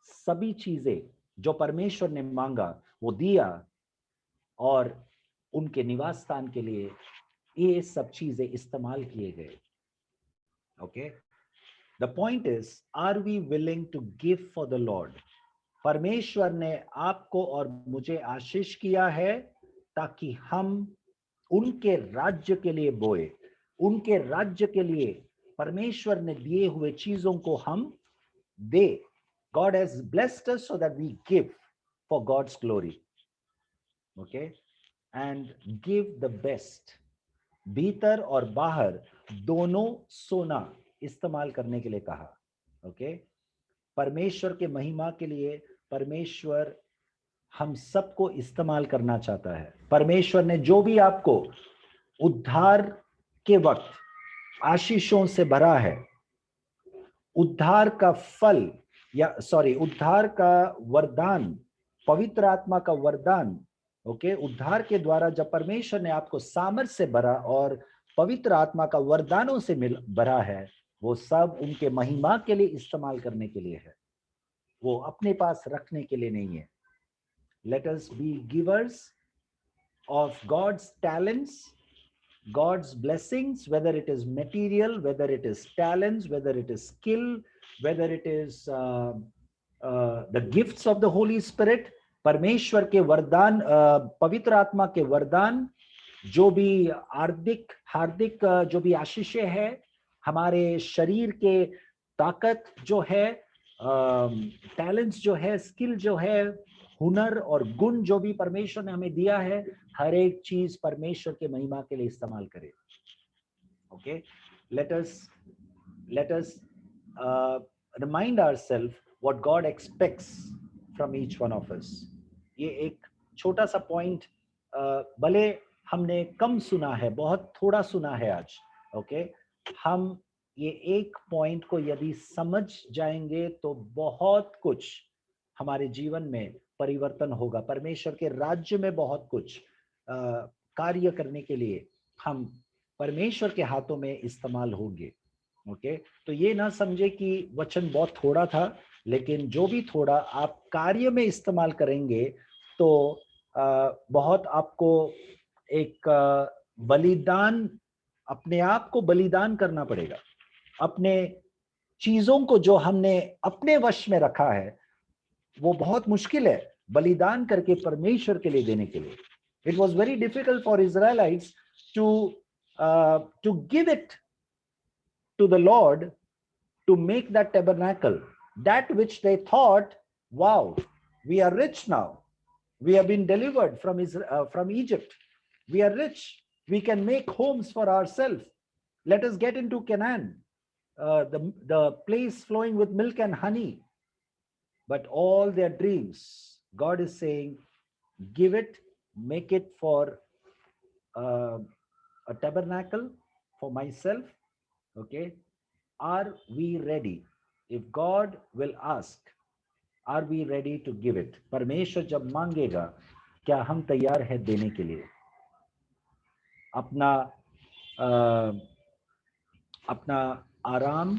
A: सभी चीजें जो परमेश्वर ने मांगा वो दिया, और उनके निवास स्थान के लिए ये सब चीजें इस्तेमाल किए गए। Okay, the point is, are we willing to give for the Lord? परमेश्वर ने आपको और मुझे आशीष किया है ताकि हम उनके राज्य के लिए बोए, उनके राज्य के लिए परमेश्वर ने दिए हुए चीजों को हम दे। God has blessed us so that we give for God's glory. Okay, and give the best. भीतर और बाहर दोनों सोना इस्तेमाल करने के लिए कहा। ओके, परमेश्वर के महिमा के लिए परमेश्वर हम सबको इस्तेमाल करना चाहता है। परमेश्वर ने जो भी आपको उद्धार के वक्त आशीषों से भरा है, उद्धार का फल उद्धार का वरदान, पवित्र आत्मा का वरदान, ओके, उद्धार के द्वारा जब परमेश्वर ने आपको सामर्थ्य से भरा और पवित्र आत्मा का वरदानों से भरा है, वो सब उनके महिमा के लिए इस्तेमाल करने के लिए है, वो अपने पास रखने के लिए नहीं है। Let us be givers of God's talents, God's blessings, whether it is material, whether it is talents, whether it is skill, whether it is the gifts of the Holy Spirit, परमेश्वर के वरदान, पवित्र आत्मा के वरदान, जो भी हार्दिक जो भी आशीषें है, हमारे शरीर के ताकत जो है, टैलेंट्स जो है, स्किल जो है, हुनर और गुण जो भी परमेश्वर ने हमें दिया है, हर एक चीज परमेश्वर के महिमा के लिए इस्तेमाल करें। Okay, let us remind ourselves what God expects from each one of us. ये एक छोटा सा पॉइंट, भले हमने कम सुना है, बहुत थोड़ा सुना है आज, ओके, हम ये एक पॉइंट को यदि समझ जाएंगे तो बहुत कुछ हमारे जीवन में परिवर्तन होगा। परमेश्वर के राज्य में बहुत कुछ कार्य करने के लिए हम परमेश्वर के हाथों में इस्तेमाल होंगे। ओके, तो ये ना समझे कि वचन बहुत थोड़ा था, लेकिन जो भी थोड़ा आप कार्य में इस्तेमाल करेंगे तो बहुत आपको एक बलिदान, अपने आप को बलिदान करना पड़ेगा। अपने चीजों को जो हमने अपने वश में रखा है वो बहुत मुश्किल है बलिदान करके परमेश्वर के लिए देने के लिए। It was very difficult for Israelites to give it to the Lord, to make that tabernacle, that which they thought, wow, we are rich now, we have been delivered from Egypt, we are rich, we can make homes for ourselves, let us get into Canaan, the place flowing with milk and honey. But all their dreams, God is saying, give it, make it for a tabernacle for myself. Okay, are we ready? If God will ask, are we ready to give it? परमेश्वर जब मांगेगा, क्या हम तैयार है देने के लिए? अपना आराम,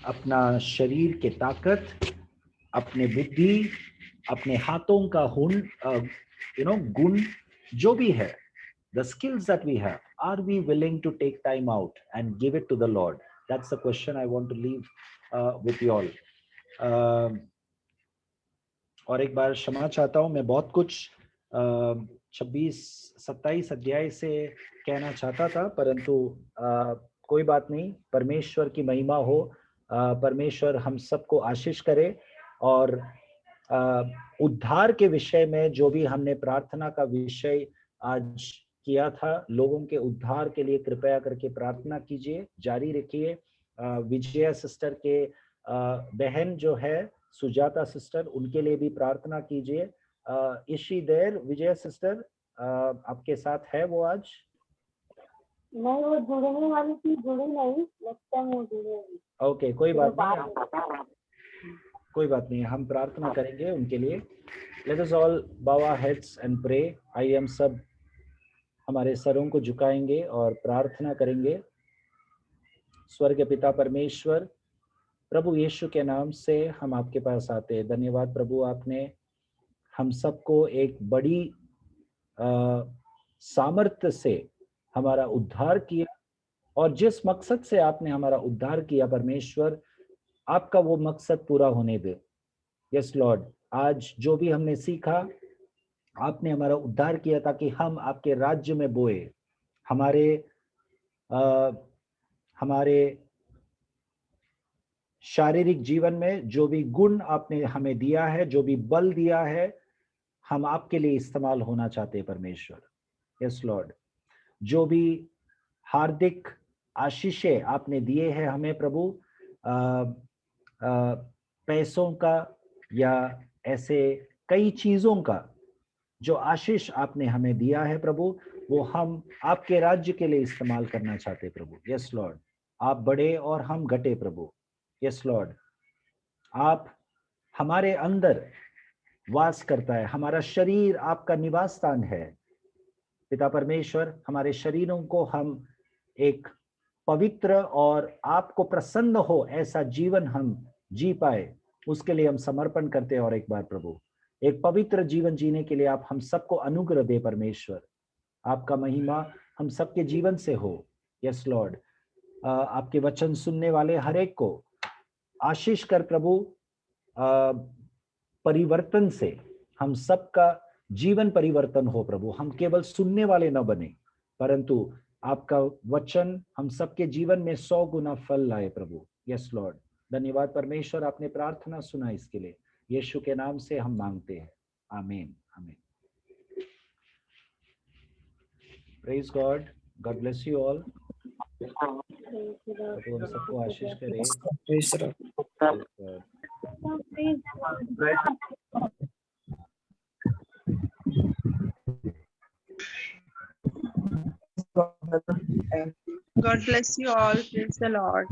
A: अपना शरीर के ताकत, अपने बुद्धि, अपने हाथों का गुण, जो भी है, the skills that we have, are we willing to take time out and give it to the Lord? That's the question I want to leave with you all. और एक बार क्षमा चाहता हूं, मैं बहुत कुछ 26-27 अध्याय से कहना चाहता था, परंतु कोई बात नहीं, परमेश्वर की महिमा हो, परमेश्वर हम सबको आशीष करे। और उद्धार के विषय में जो भी हमने प्रार्थना का विषय आज किया था, लोगों के उद्धार के लिए कृपया करके प्रार्थना कीजिए, जारी रखिए। विजया सिस्टर के बहन जो है सुजाता सिस्टर, उनके लिए भी प्रार्थना कीजिए। इशी देर विजया सिस्टर आपके साथ है वो आज?
I: नहीं, वो जुड़ने वाली थी, जुड़ी नहीं, लगता है वो जुड़ेगी।
A: ओके, कोई बात नहीं, हम प्रार्थना करेंगे उनके लिए। Let us all bow our heads and pray। आइए हम सब हमारे सरों को झुकाएंगे और प्रार्थना करेंगे। स्वर्ग पिता परमेश्वर, प्रभु यीशु के नाम से हम आपके पास आते हैं। धन्यवाद प्रभु, आपने हम सबको एक बड़ी सामर्थ्य से हमारा उद्धार किया, और जिस मकसद से आपने हमारा उद्धार किया परमेश्वर, आपका वो मकसद पूरा होने दे। यस लॉर्ड, आज जो भी हमने सीखा, आपने हमारा उद्धार किया ताकि हम आपके राज्य में बोए। हमारे शारीरिक जीवन में जो भी गुण आपने हमें दिया है, जो भी बल दिया है, हम आपके लिए इस्तेमाल होना चाहते हैं परमेश्वर। यस लॉर्ड, जो भी हार्दिक आशीषें आपने दिए हैं हमें प्रभु, पैसों का या ऐसे कई चीजों का जो आशीष आपने हमें दिया है प्रभु, वो हम आपके राज्य के लिए इस्तेमाल करना चाहते प्रभु। यस लॉर्ड, आप बड़े और हम घटे प्रभु। यस लॉर्ड, आप हमारे अंदर वास करता है, हमारा शरीर आपका निवास स्थान है। पिता परमेश्वर, हमारे शरीरों को हम एक पवित्र और आपको प्रसन्न हो ऐसा जीवन हम जी पाए, उसके लिए हम समर्पण करते हैं। और एक बार प्रभु, एक पवित्र जीवन जीने के लिए आप हम सबको अनुग्रह दे परमेश्वर। आपका महिमा हम सबके जीवन से हो। यस लॉर्ड, आपके वचन सुनने वाले हर एक को आशीष कर प्रभु। परिवर्तन से हम सबका जीवन परिवर्तन हो प्रभु। हम केवल सुनने वाले न बने, परंतु आपका वचन हम सबके जीवन में 100 गुना फल लाए प्रभु। यस लॉर्ड, धन्यवाद परमेश्वर, आपने प्रार्थना सुना, इसके लिए यीशु के नाम से हम मांगते हैं, आमीन आमीन। Praise god, god bless you all. प्रभु हम सबको आशीष करे।
J: God bless you all. Praise the Lord.